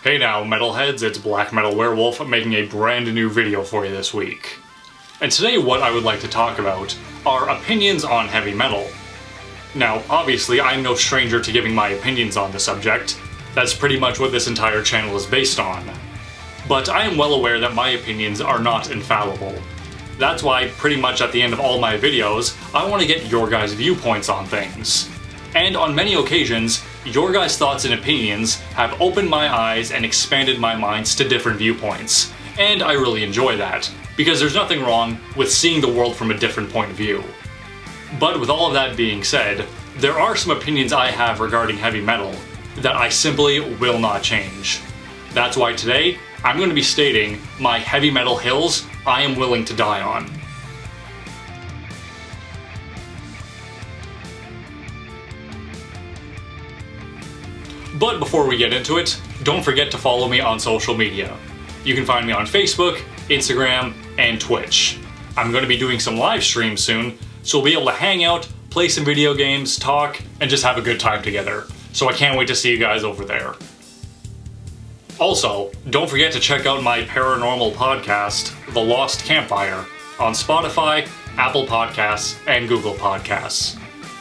Hey now, metalheads, it's Black Metal Werewolf making a brand new video for you this week. And today what I would like to talk about are opinions on heavy metal. Now, obviously, I'm no stranger to giving my opinions on the subject. That's pretty much what this entire channel is based on. But I am well aware that my opinions are not infallible. That's why, pretty much at the end of all my videos, I want to get your guys' viewpoints on things. And on many occasions, your guys' thoughts and opinions have opened my eyes and expanded my minds to different viewpoints. And I really enjoy that, because there's nothing wrong with seeing the world from a different point of view. But with all of that being said, there are some opinions I have regarding heavy metal that I simply will not change. That's why today, I'm going to be stating my heavy metal hills I am willing to die on. But before we get into it, don't forget to follow me on social media. You can find me on Facebook, Instagram, and Twitch. I'm going to be doing some live streams soon, so we'll be able to hang out, play some video games, talk, and just have a good time together. So I can't wait to see you guys over there. Also, don't forget to check out my paranormal podcast, The Lost Campfire, on Spotify, Apple Podcasts, and Google Podcasts.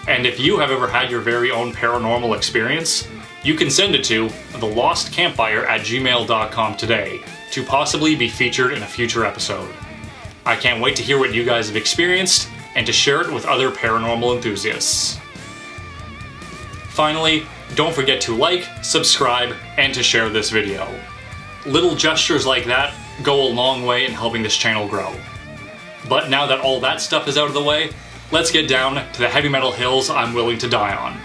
And if you have ever had your very own paranormal experience, you can send it to thelostcampfire@gmail.com today to possibly be featured in a future episode. I can't wait to hear what you guys have experienced and to share it with other paranormal enthusiasts. Finally, don't forget to like, subscribe, and to share this video. Little gestures like that go a long way in helping this channel grow. But now that all that stuff is out of the way, let's get down to the heavy metal hills I'm willing to die on.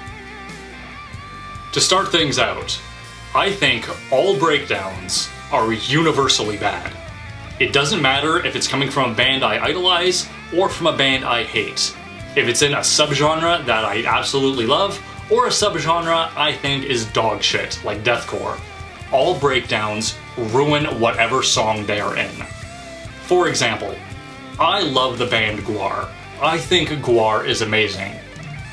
To start things out, I think all breakdowns are universally bad. It doesn't matter if it's coming from a band I idolize or from a band I hate. If it's in a subgenre that I absolutely love, or a subgenre I think is dog shit, like deathcore, all breakdowns ruin whatever song they are in. For example, I love the band Gwar. I think Gwar is amazing.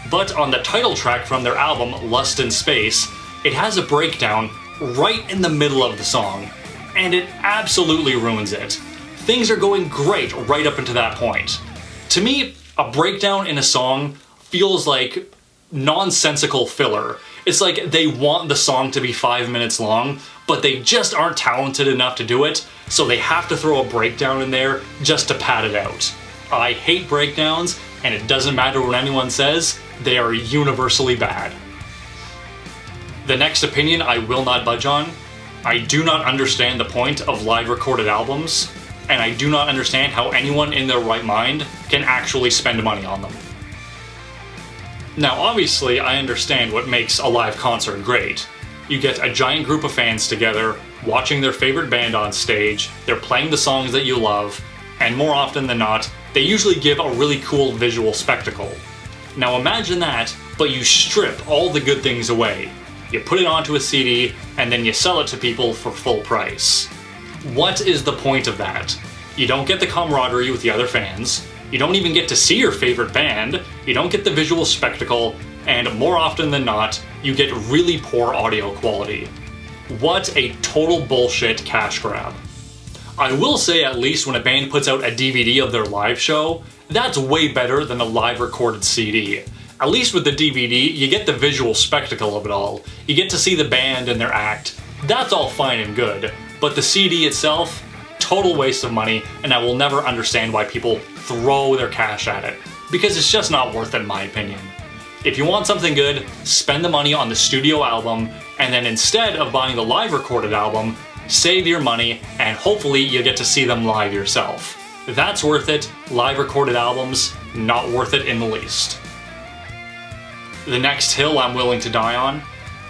But on the title track from their album Lust in Space, it has a breakdown right in the middle of the song, and it absolutely ruins it. Things are going great right up until that point. To me, a breakdown in a song feels like nonsensical filler. It's like they want the song to be 5 minutes long, but they just aren't talented enough to do it, so they have to throw a breakdown in there just to pad it out. I hate breakdowns, and it doesn't matter what anyone says, they are universally bad. The next opinion I will not budge on: I do not understand the point of live recorded albums, and I do not understand how anyone in their right mind can actually spend money on them. Now obviously I understand what makes a live concert great. You get a giant group of fans together, watching their favorite band on stage, they're playing the songs that you love, and more often than not, they usually give a really cool visual spectacle. Now imagine that, but you strip all the good things away. You put it onto a CD, and then you sell it to people for full price. What is the point of that? You don't get the camaraderie with the other fans, you don't even get to see your favorite band, you don't get the visual spectacle, and more often than not, you get really poor audio quality. What a total bullshit cash grab. I will say, at least when a band puts out a DVD of their live show, that's way better than a live recorded CD. At least with the DVD, you get the visual spectacle of it all. You get to see the band and their act. That's all fine and good, but the CD itself, total waste of money, and I will never understand why people throw their cash at it, because it's just not worth it in my opinion. If you want something good, spend the money on the studio album, and then instead of buying the live recorded album, save your money, and hopefully you get to see them live yourself. That's worth it. Live recorded albums, not worth it in the least. The next hill I'm willing to die on: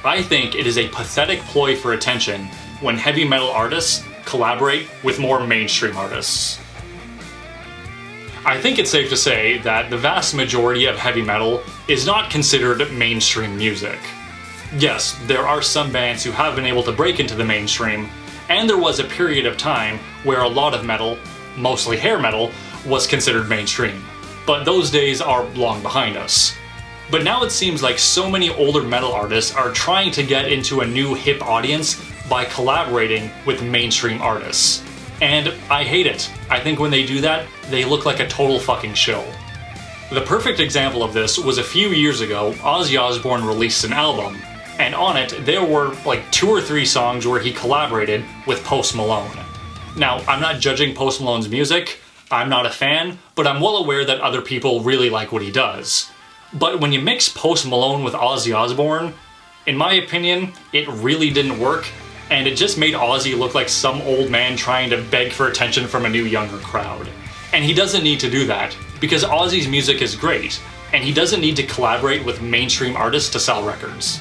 I think it is a pathetic ploy for attention when heavy metal artists collaborate with more mainstream artists. I think it's safe to say that the vast majority of heavy metal is not considered mainstream music. Yes, there are some bands who have been able to break into the mainstream, and there was a period of time where a lot of metal, mostly hair metal, was considered mainstream. But those days are long behind us. But now it seems like so many older metal artists are trying to get into a new hip audience by collaborating with mainstream artists. And I hate it. I think when they do that, they look like a total fucking shill. The perfect example of this was a few years ago, Ozzy Osbourne released an album, and on it there were like 2 or 3 songs where he collaborated with Post Malone. Now, I'm not judging Post Malone's music, I'm not a fan, but I'm well aware that other people really like what he does. But when you mix Post Malone with Ozzy Osbourne, in my opinion, it really didn't work, and it just made Ozzy look like some old man trying to beg for attention from a new younger crowd. And he doesn't need to do that, because Ozzy's music is great, and he doesn't need to collaborate with mainstream artists to sell records.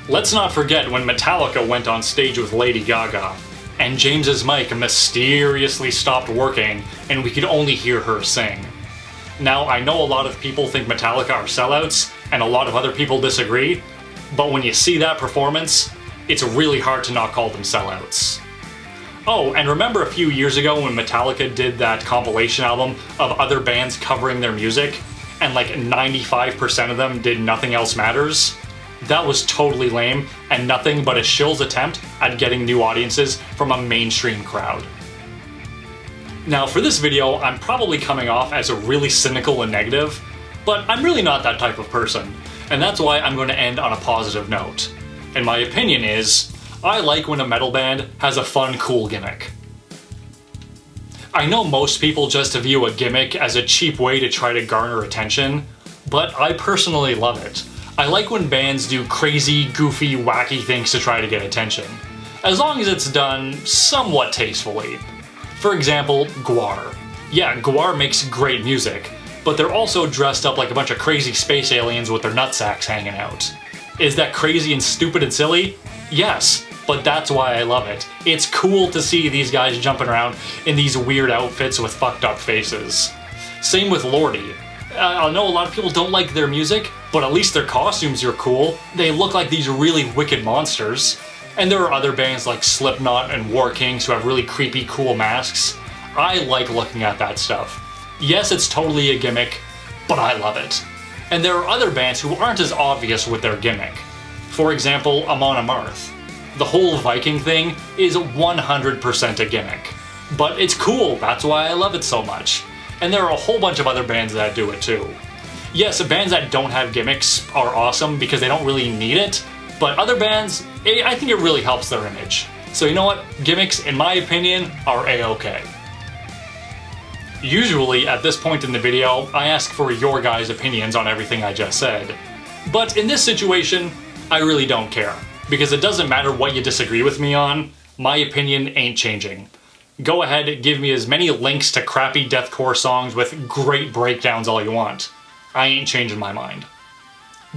Let's not forget when Metallica went on stage with Lady Gaga, and James's mic mysteriously stopped working, and we could only hear her sing. Now, I know a lot of people think Metallica are sellouts, and a lot of other people disagree, but when you see that performance, it's really hard to not call them sellouts. Oh, and remember a few years ago when Metallica did that compilation album of other bands covering their music, and like 95% of them did Nothing Else Matters? That was totally lame, and nothing but a shill's attempt at getting new audiences from a mainstream crowd. Now for this video, I'm probably coming off as a really cynical and negative, but I'm really not that type of person, and that's why I'm going to end on a positive note. And my opinion is, I like when a metal band has a fun, cool gimmick. I know most people just view a gimmick as a cheap way to try to garner attention, but I personally love it. I like when bands do crazy, goofy, wacky things to try to get attention, as long as it's done somewhat tastefully. For example, Gwar. Yeah, Gwar makes great music, but they're also dressed up like a bunch of crazy space aliens with their nutsacks hanging out. Is that crazy and stupid and silly? Yes, but that's why I love it. It's cool to see these guys jumping around in these weird outfits with fucked up faces. Same with Lordi. I know a lot of people don't like their music, but at least their costumes are cool. They look like these really wicked monsters. And there are other bands like Slipknot and War Kings who have really creepy, cool masks. I like looking at that stuff. Yes, it's totally a gimmick, but I love it. And there are other bands who aren't as obvious with their gimmick. For example, Amon Amarth. The whole Viking thing is 100% a gimmick. But it's cool, that's why I love it so much. And there are a whole bunch of other bands that do it too. Yes, bands that don't have gimmicks are awesome because they don't really need it, but other bands, I think it really helps their image. So you know what? Gimmicks, in my opinion, are a-okay. Usually, at this point in the video, I ask for your guys' opinions on everything I just said. But in this situation, I really don't care, because it doesn't matter what you disagree with me on, my opinion ain't changing. Go ahead, give me as many links to crappy deathcore songs with great breakdowns all you want. I ain't changing my mind.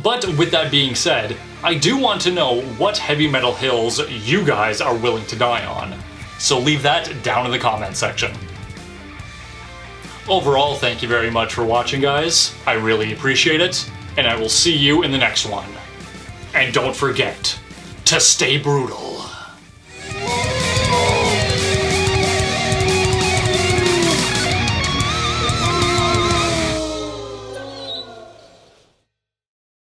But with that being said, I do want to know what heavy metal hills you guys are willing to die on. So leave that down in the comment section. Overall, thank you very much for watching, guys. I really appreciate it, and I will see you in the next one. And don't forget to stay brutal.